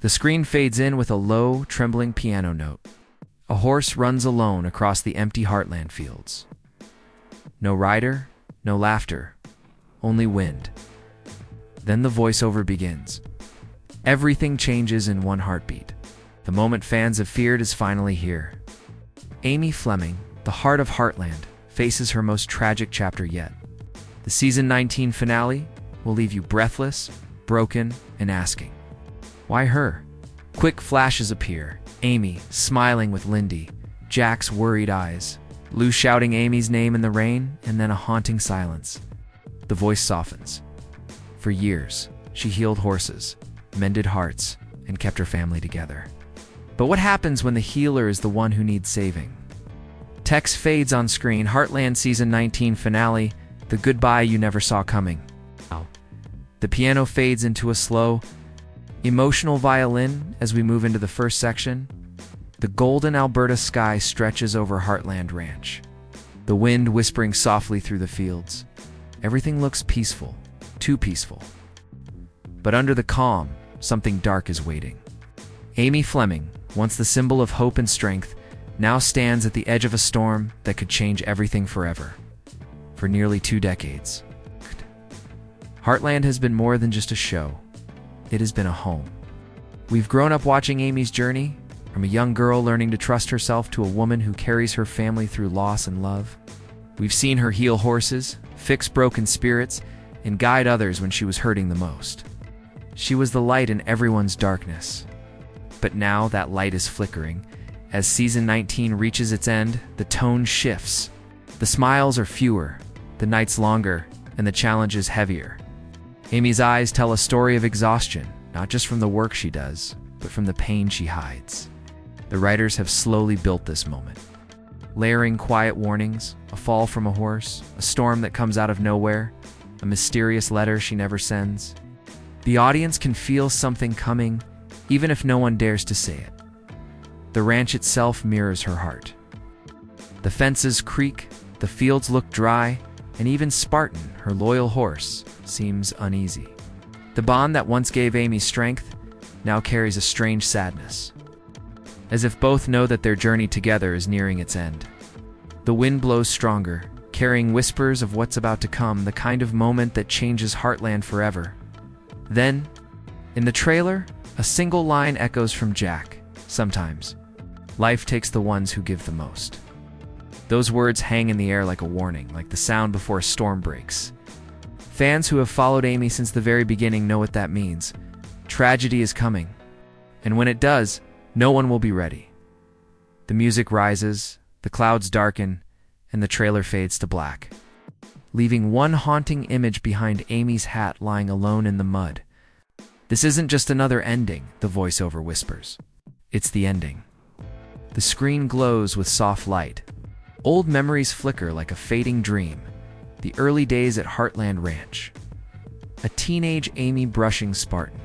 The screen fades in with a low, trembling piano note. A horse runs alone across the empty Heartland fields. No rider, no laughter, only wind. Then the voiceover begins. Everything changes in one heartbeat. The moment fans have feared is finally here. Amy Fleming, the heart of Heartland, faces her most tragic chapter yet. The season 19 finale will leave you breathless, broken, and asking, why her? Quick flashes appear. Amy, smiling with Lindy, Jack's worried eyes, Lou shouting Amy's name in the rain, and then a haunting silence. The voice softens. For years, she healed horses, mended hearts, and kept her family together. But what happens when the healer is the one who needs saving? Text fades on screen. Heartland Season 19 finale, the goodbye you never saw coming. The piano fades into a slow, emotional violin as we move into the first section. The golden Alberta sky stretches over Heartland Ranch, the wind whispering softly through the fields. Everything looks peaceful, too peaceful. But under the calm, something dark is waiting. Amy Fleming, once the symbol of hope and strength, now stands at the edge of a storm that could change everything forever. For nearly 2 decades, Heartland has been more than just a show. It has been a home. We've grown up watching Amy's journey, from a young girl learning to trust herself to a woman who carries her family through loss and love. We've seen her heal horses, fix broken spirits, and guide others when she was hurting the most. She was the light in everyone's darkness. But now that light is flickering. As season 19 reaches its end, the tone shifts. The smiles are fewer, the nights longer, and the challenges heavier. Amy's eyes tell a story of exhaustion, not just from the work she does, but from the pain she hides. The writers have slowly built this moment, layering quiet warnings, a fall from a horse, a storm that comes out of nowhere, a mysterious letter she never sends. The audience can feel something coming, even if no one dares to say it. The ranch itself mirrors her heart. The fences creak, the fields look dry, and even Spartan, her loyal horse, seems uneasy. The bond that once gave Amy strength now carries a strange sadness, as if both know that their journey together is nearing its end. The wind blows stronger, carrying whispers of what's about to come, the kind of moment that changes Heartland forever. Then, in the trailer, a single line echoes from Jack. Sometimes, life takes the ones who give the most. Those words hang in the air like a warning, like the sound before a storm breaks. Fans who have followed Amy since the very beginning know what that means. Tragedy is coming. And when it does, no one will be ready. The music rises, the clouds darken, and the trailer fades to black, leaving one haunting image behind Amy's hat lying alone in the mud. This isn't just another ending, the voiceover whispers. It's the ending. The screen glows with soft light. Old memories flicker like a fading dream. The early days at Heartland Ranch. A teenage Amy brushing Spartan.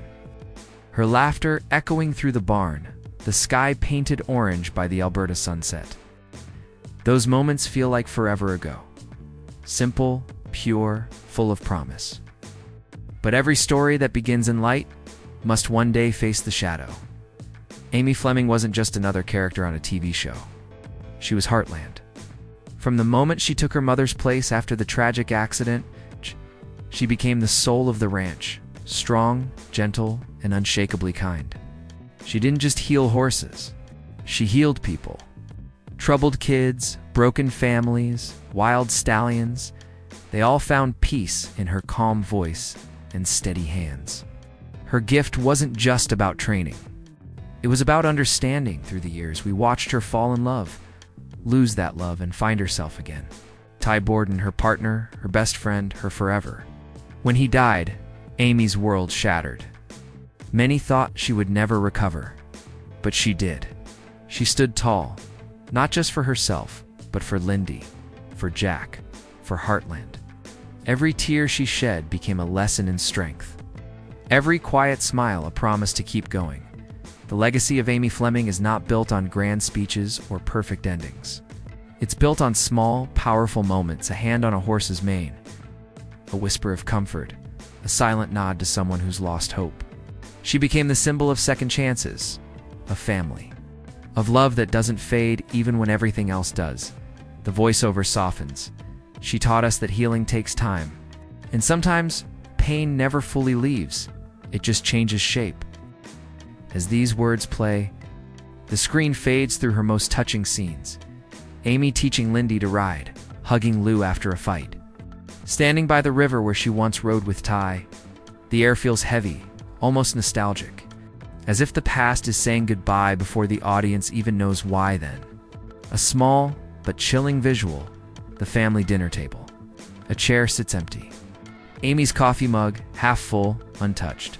Her laughter echoing through the barn, the sky painted orange by the Alberta sunset. Those moments feel like forever ago. Simple, pure, full of promise. But every story that begins in light must one day face the shadow. Amy Fleming wasn't just another character on a TV show. She was Heartland. From the moment she took her mother's place after the tragic accident, she became the soul of the ranch, strong, gentle, and unshakably kind. She didn't just heal horses. She healed people. Troubled kids, broken families, wild stallions, they all found peace in her calm voice and steady hands. Her gift wasn't just about training. It was about understanding. Through the years, we watched her fall in love, lose that love, and find herself again. Ty Borden, her partner, her best friend, her forever. When he died, Amy's world shattered. Many thought she would never recover, but she did. She stood tall, not just for herself, but for Lindy, for Jack, for Heartland. Every tear she shed became a lesson in strength. Every quiet smile a promise to keep going. The legacy of Amy Fleming is not built on grand speeches or perfect endings. It's built on small, powerful moments, a hand on a horse's mane, a whisper of comfort, a silent nod to someone who's lost hope. She became the symbol of second chances, of family, of love that doesn't fade even when everything else does. The voiceover softens. She taught us that healing takes time. And sometimes, pain never fully leaves. It just changes shape. As these words play, the screen fades through her most touching scenes. Amy teaching Lindy to ride, hugging Lou after a fight. Standing by the river where she once rode with Ty, the air feels heavy, almost nostalgic, as if the past is saying goodbye before the audience even knows why then. A small but chilling visual, the family dinner table. A chair sits empty. Amy's coffee mug, half full, untouched.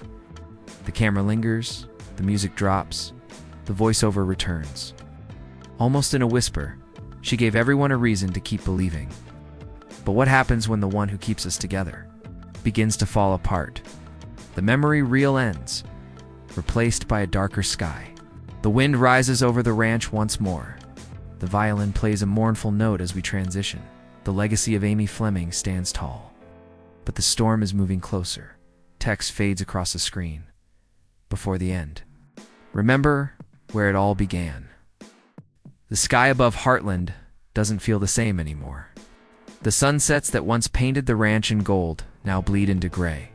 The camera lingers, the music drops, the voiceover returns. Almost in a whisper, she gave everyone a reason to keep believing. But what happens when the one who keeps us together begins to fall apart? The memory reel ends, replaced by a darker sky. The wind rises over the ranch once more. The violin plays a mournful note as we transition. The legacy of Amy Fleming stands tall. But the storm is moving closer. Text fades across the screen. Before the end. Remember where it all began. The sky above Heartland doesn't feel the same anymore. The sunsets that once painted the ranch in gold now bleed into gray.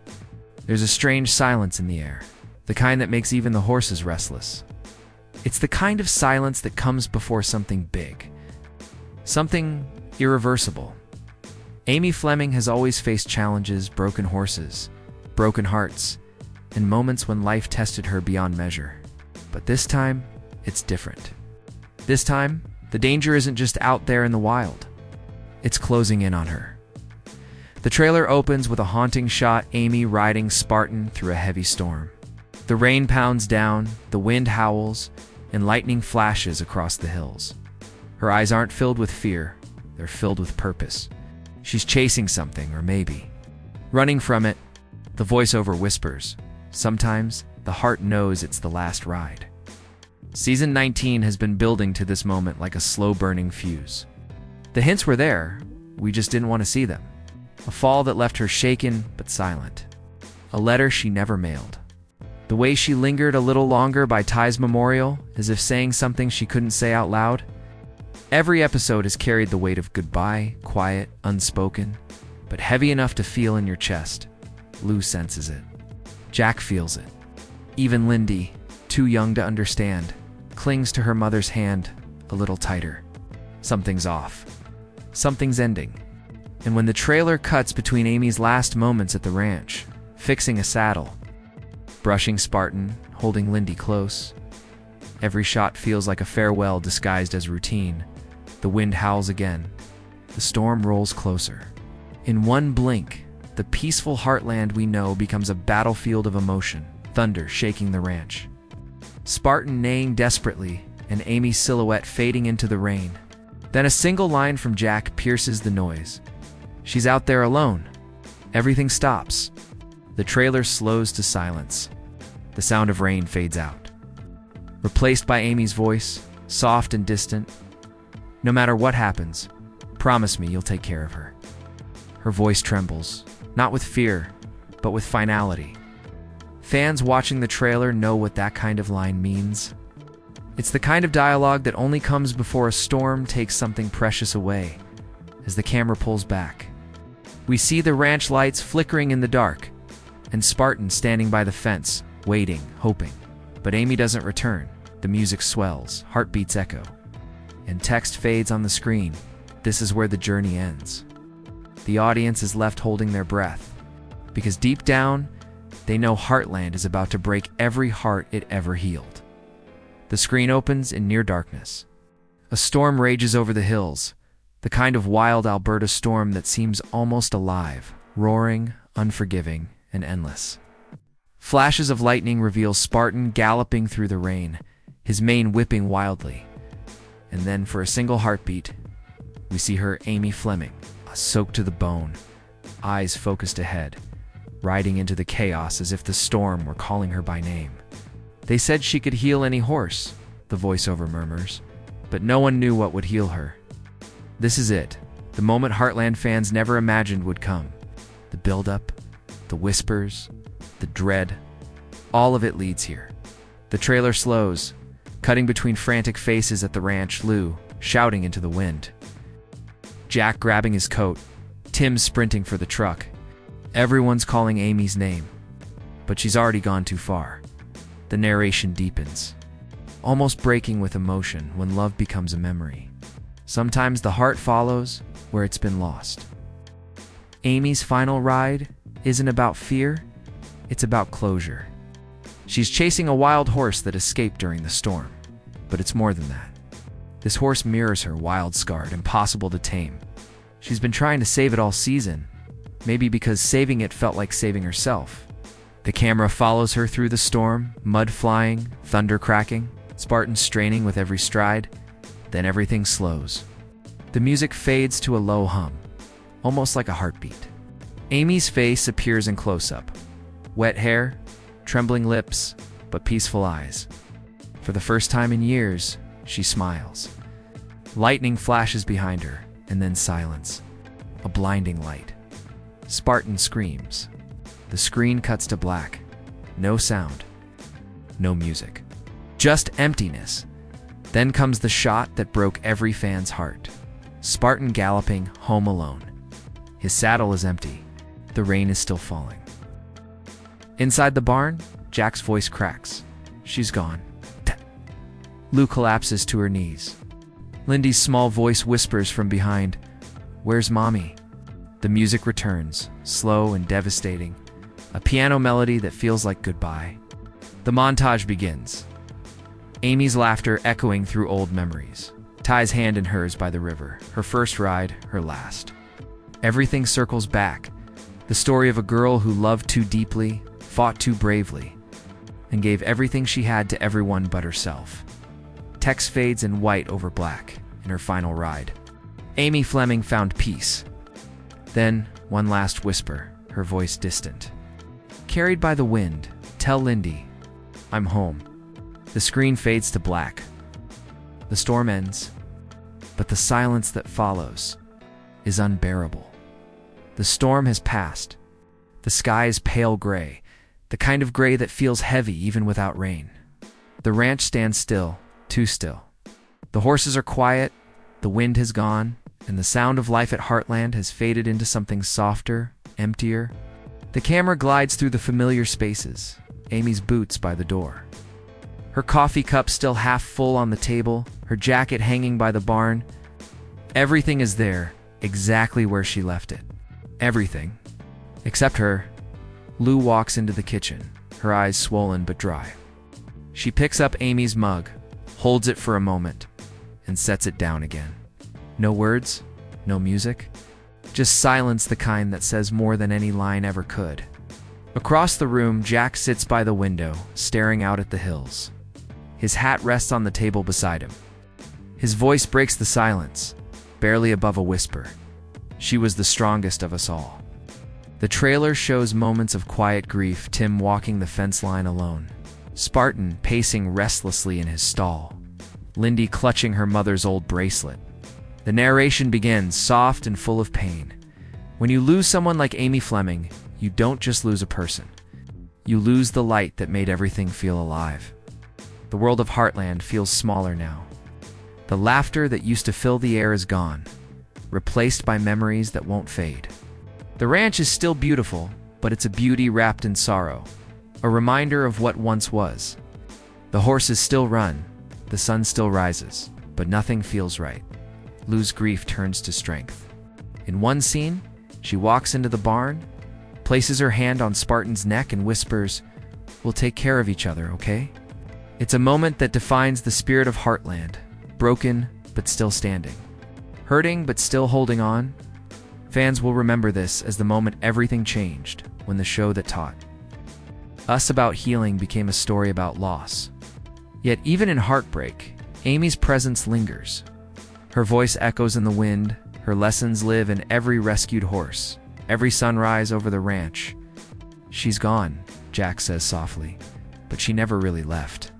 There's a strange silence in the air, the kind that makes even the horses restless. It's the kind of silence that comes before something big, something irreversible. Amy Fleming has always faced challenges, broken horses, broken hearts, and moments when life tested her beyond measure. But this time, it's different. This time, the danger isn't just out there in the wild. It's closing in on her. The trailer opens with a haunting shot, Amy riding Spartan through a heavy storm. The rain pounds down, the wind howls, and lightning flashes across the hills. Her eyes aren't filled with fear, they're filled with purpose. She's chasing something, or maybe running from it. The voiceover whispers, sometimes the heart knows it's the last ride. Season 19 has been building to this moment like a slow-burning fuse. The hints were there, we just didn't want to see them. A fall that left her shaken but silent. A letter she never mailed. The way she lingered a little longer by Ty's memorial, as if saying something she couldn't say out loud. Every episode has carried the weight of goodbye, quiet, unspoken, but heavy enough to feel in your chest. Lou senses it. Jack feels it. Even Lindy, too young to understand, clings to her mother's hand a little tighter. Something's off. Something's ending. And when the trailer cuts between Amy's last moments at the ranch, fixing a saddle, brushing Spartan, holding Lindy close, every shot feels like a farewell disguised as routine. The wind howls again. The storm rolls closer. In one blink, the peaceful heartland we know becomes a battlefield of emotion, thunder shaking the ranch. Spartan neighing desperately, and Amy's silhouette fading into the rain. Then a single line from Jack pierces the noise. She's out there alone. Everything stops. The trailer slows to silence. The sound of rain fades out. Replaced by Amy's voice, soft and distant. No matter what happens, promise me you'll take care of her. Her voice trembles, not with fear, but with finality. Fans watching the trailer know what that kind of line means. It's the kind of dialogue that only comes before a storm takes something precious away. As the camera pulls back, we see the ranch lights flickering in the dark, and Spartan standing by the fence, waiting, hoping. But Amy doesn't return. The music swells, heartbeats echo, and text fades on the screen. This is where the journey ends. The audience is left holding their breath, because deep down, they know Heartland is about to break every heart it ever healed. The screen opens in near darkness. A storm rages over the hills, the kind of wild Alberta storm that seems almost alive, roaring, unforgiving, and endless. Flashes of lightning reveal Spartan galloping through the rain, his mane whipping wildly. And then, for a single heartbeat, we see her, Amy Fleming, soaked to the bone, eyes focused ahead, riding into the chaos as if the storm were calling her by name. They said she could heal any horse, the voiceover murmurs, but no one knew what would heal her. This is it, the moment Heartland fans never imagined would come. The build-up, the whispers, the dread, all of it leads here. The trailer slows, cutting between frantic faces at the ranch, Lou shouting into the wind, Jack grabbing his coat, Tim sprinting for the truck. Everyone's calling Amy's name, but she's already gone too far. The narration deepens, almost breaking with emotion when love becomes a memory. Sometimes the heart follows where it's been lost. Amy's final ride isn't about fear, it's about closure. She's chasing a wild horse that escaped during the storm, but it's more than that. This horse mirrors her, wild-scarred, impossible to tame. She's been trying to save it all season, maybe because saving it felt like saving herself. The camera follows her through the storm, mud flying, thunder cracking, Spartan straining with every stride. Then everything slows. The music fades to a low hum, almost like a heartbeat. Amy's face appears in close-up. Wet hair, trembling lips, but peaceful eyes. For the first time in years, she smiles. Lightning flashes behind her, and then silence. A blinding light. Spartan screams. The screen cuts to black. No sound. No music. Just emptiness. Then comes the shot that broke every fan's heart. Spartan galloping home alone. His saddle is empty. The rain is still falling. Inside the barn, Jack's voice cracks. She's gone. Lou collapses to her knees. Lindy's small voice whispers from behind, "Where's Mommy?" The music returns, slow and devastating. A piano melody that feels like goodbye. The montage begins. Amy's laughter echoing through old memories. Ty's hand in hers by the river. Her first ride, her last. Everything circles back. The story of a girl who loved too deeply, fought too bravely, and gave everything she had to everyone but herself. Text fades in white over black in her final ride. Amy Fleming found peace. Then, one last whisper, her voice distant. Carried by the wind, tell Lindy, I'm home. The screen fades to black. The storm ends, but the silence that follows is unbearable. The storm has passed. The sky is pale gray, the kind of gray that feels heavy even without rain. The ranch stands still, too still. The horses are quiet, the wind has gone, and the sound of life at Heartland has faded into something softer, emptier. The camera glides through the familiar spaces, Amy's boots by the door. Her coffee cup still half full on the table, her jacket hanging by the barn. Everything is there, exactly where she left it. Everything. Except her. Lou walks into the kitchen, her eyes swollen but dry. She picks up Amy's mug, holds it for a moment, and sets it down again. No words, no music, just silence, the kind that says more than any line ever could. Across the room, Jack sits by the window, staring out at the hills. His hat rests on the table beside him. His voice breaks the silence, barely above a whisper. She was the strongest of us all. The trailer shows moments of quiet grief, Tim walking the fence line alone, Spartan pacing restlessly in his stall, Lindy clutching her mother's old bracelet. The narration begins, soft and full of pain. When you lose someone like Amy Fleming, you don't just lose a person. You lose the light that made everything feel alive. The world of Heartland feels smaller now. The laughter that used to fill the air is gone, replaced by memories that won't fade. The ranch is still beautiful, but it's a beauty wrapped in sorrow, a reminder of what once was. The horses still run, the sun still rises, but nothing feels right. Lou's grief turns to strength. In one scene, she walks into the barn, places her hand on Spartan's neck and whispers, "We'll take care of each other, okay?" It's a moment that defines the spirit of Heartland, broken but still standing, hurting but still holding on. Fans will remember this as the moment everything changed, when the show that taught us about healing became a story about loss. Yet even in heartbreak, Amy's presence lingers. Her voice echoes in the wind, her lessons live in every rescued horse, every sunrise over the ranch. She's gone, Jack says softly, but she never really left.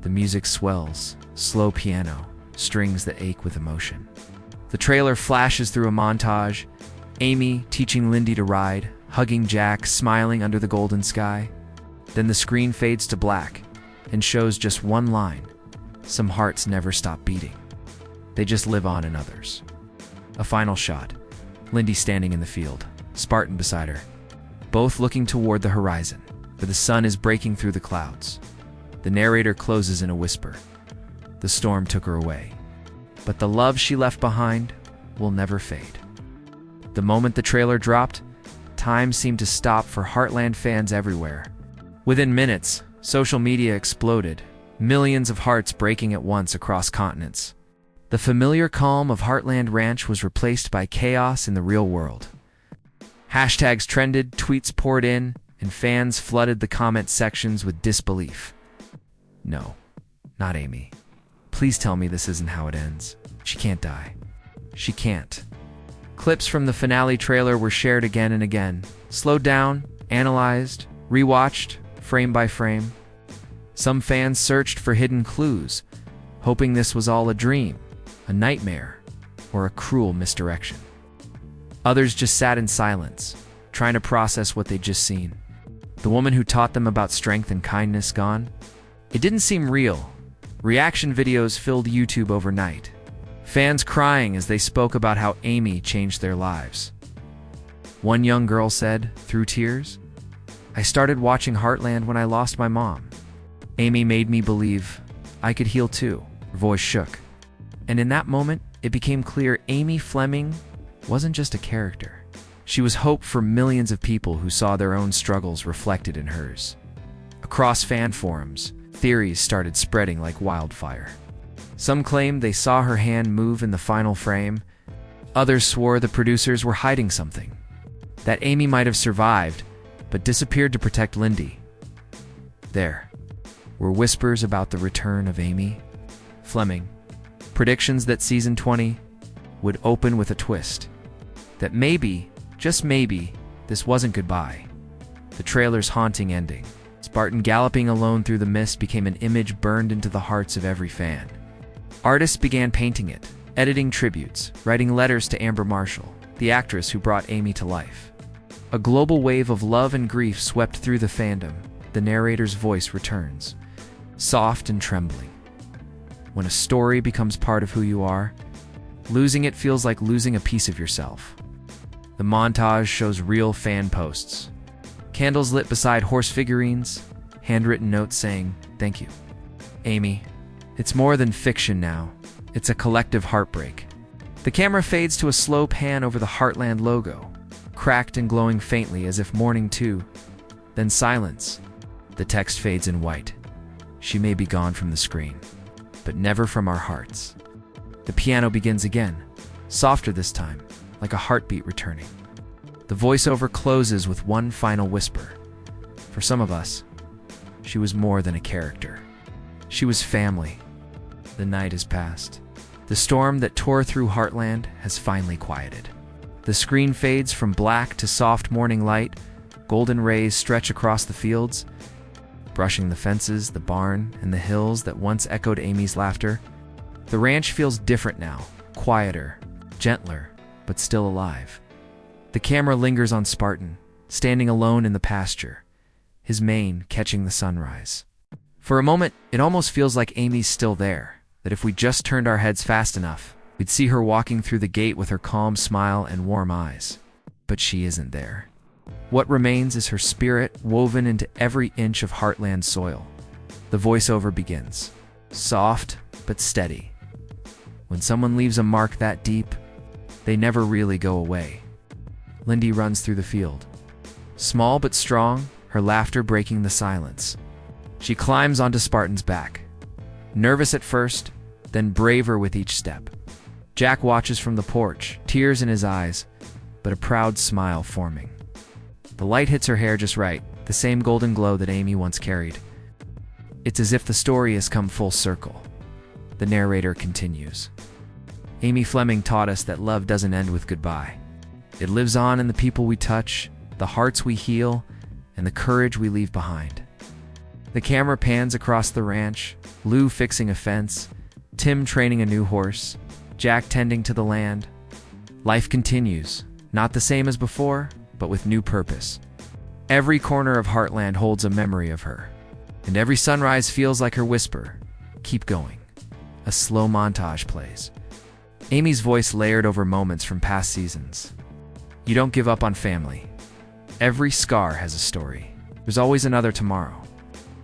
The music swells, slow piano, strings that ache with emotion. The trailer flashes through a montage, Amy teaching Lindy to ride, hugging Jack, smiling under the golden sky. Then the screen fades to black and shows just one line. Some hearts never stop beating. They just live on in others. A final shot. Lindy standing in the field, Spartan beside her, both looking toward the horizon, where the sun is breaking through the clouds. The narrator closes in a whisper. The storm took her away, but the love she left behind will never fade. The moment the trailer dropped, time seemed to stop for Heartland fans everywhere. Within minutes, social media exploded, millions of hearts breaking at once across continents. The familiar calm of Heartland Ranch was replaced by chaos in the real world. Hashtags trended, tweets poured in, and fans flooded the comment sections with disbelief. No, not Amy. Please tell me this isn't how it ends. She can't die. She can't. Clips from the finale trailer were shared again and again, slowed down, analyzed, rewatched, frame by frame. Some fans searched for hidden clues, hoping this was all a dream, a nightmare, or a cruel misdirection. Others just sat in silence, trying to process what they'd just seen. The woman who taught them about strength and kindness gone? It didn't seem real. Reaction videos filled YouTube overnight. Fans crying as they spoke about how Amy changed their lives. One young girl said, through tears, "I started watching Heartland when I lost my mom. Amy made me believe I could heal too." Her voice shook. And in that moment, it became clear Amy Fleming wasn't just a character. She was hope for millions of people who saw their own struggles reflected in hers. Across fan forums, theories started spreading like wildfire. Some claimed they saw her hand move in the final frame. Others swore the producers were hiding something. That Amy might have survived, but disappeared to protect Lindy. There were whispers about the return of Amy Fleming. Predictions that season 20 would open with a twist. That maybe, just maybe, this wasn't goodbye. The trailer's haunting ending. Spartan galloping alone through the mist became an image burned into the hearts of every fan. Artists began painting it, editing tributes, writing letters to Amber Marshall, the actress who brought Amy to life. A global wave of love and grief swept through the fandom. The narrator's voice returns, soft and trembling. When a story becomes part of who you are, losing it feels like losing a piece of yourself. The montage shows real fan posts. Candles lit beside horse figurines, handwritten notes saying, "Thank you, Amy. It's more than fiction now. It's a collective heartbreak." The camera fades to a slow pan over the Heartland logo, cracked and glowing faintly as if mourning too. Then silence. The text fades in white. She may be gone from the screen, but never from our hearts. The piano begins again, softer this time, like a heartbeat returning. The voiceover closes with one final whisper. For some of us, she was more than a character. She was family. The night has passed. The storm that tore through Heartland has finally quieted. The screen fades from black to soft morning light. Golden rays stretch across the fields, brushing the fences, the barn, and the hills that once echoed Amy's laughter. The ranch feels different now, quieter, gentler, but still alive. The camera lingers on Spartan, standing alone in the pasture, his mane catching the sunrise. For a moment, it almost feels like Amy's still there, that if we just turned our heads fast enough, we'd see her walking through the gate with her calm smile and warm eyes. But she isn't there. What remains is her spirit woven into every inch of Heartland soil. The voiceover begins, soft but steady. When someone leaves a mark that deep, they never really go away. Lindy runs through the field. Small but strong, her laughter breaking the silence. She climbs onto Spartan's back. Nervous at first, then braver with each step. Jack watches from the porch, tears in his eyes, but a proud smile forming. The light hits her hair just right, the same golden glow that Amy once carried. It's as if the story has come full circle. The narrator continues. Amy Fleming taught us that love doesn't end with goodbye. It lives on in the people we touch, the hearts we heal, and the courage we leave behind. The camera pans across the ranch, Lou fixing a fence, Tim training a new horse, Jack tending to the land. Life continues, not the same as before, but with new purpose. Every corner of Heartland holds a memory of her, and every sunrise feels like her whisper, "Keep going." A slow montage plays, Amy's voice layered over moments from past seasons. You don't give up on family. Every scar has a story. There's always another tomorrow.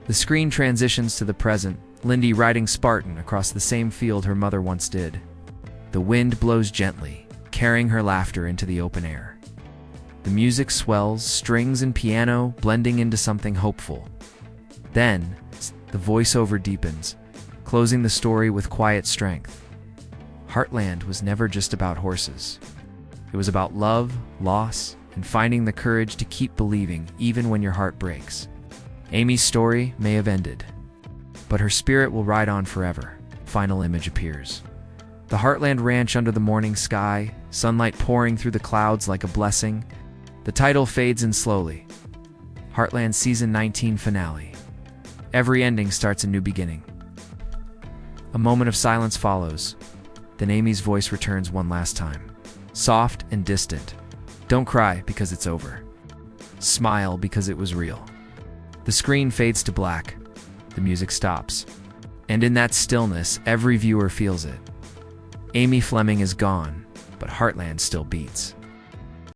The screen transitions to the present, Lindy riding Spartan across the same field her mother once did. The wind blows gently, carrying her laughter into the open air. The music swells, strings and piano blending into something hopeful. Then, the voiceover deepens, closing the story with quiet strength. Heartland was never just about horses. It was about love, loss, and finding the courage to keep believing even when your heart breaks. Amy's story may have ended, but her spirit will ride on forever. Final image appears. The Heartland Ranch under the morning sky, sunlight pouring through the clouds like a blessing. The title fades in slowly. Heartland Season 19 finale. Every ending starts a new beginning. A moment of silence follows. Then Amy's voice returns one last time. Soft and distant. Don't cry because it's over. Smile because it was real. The screen fades to black. The music stops. And in that stillness, every viewer feels it. Amy Fleming is gone, but Heartland still beats.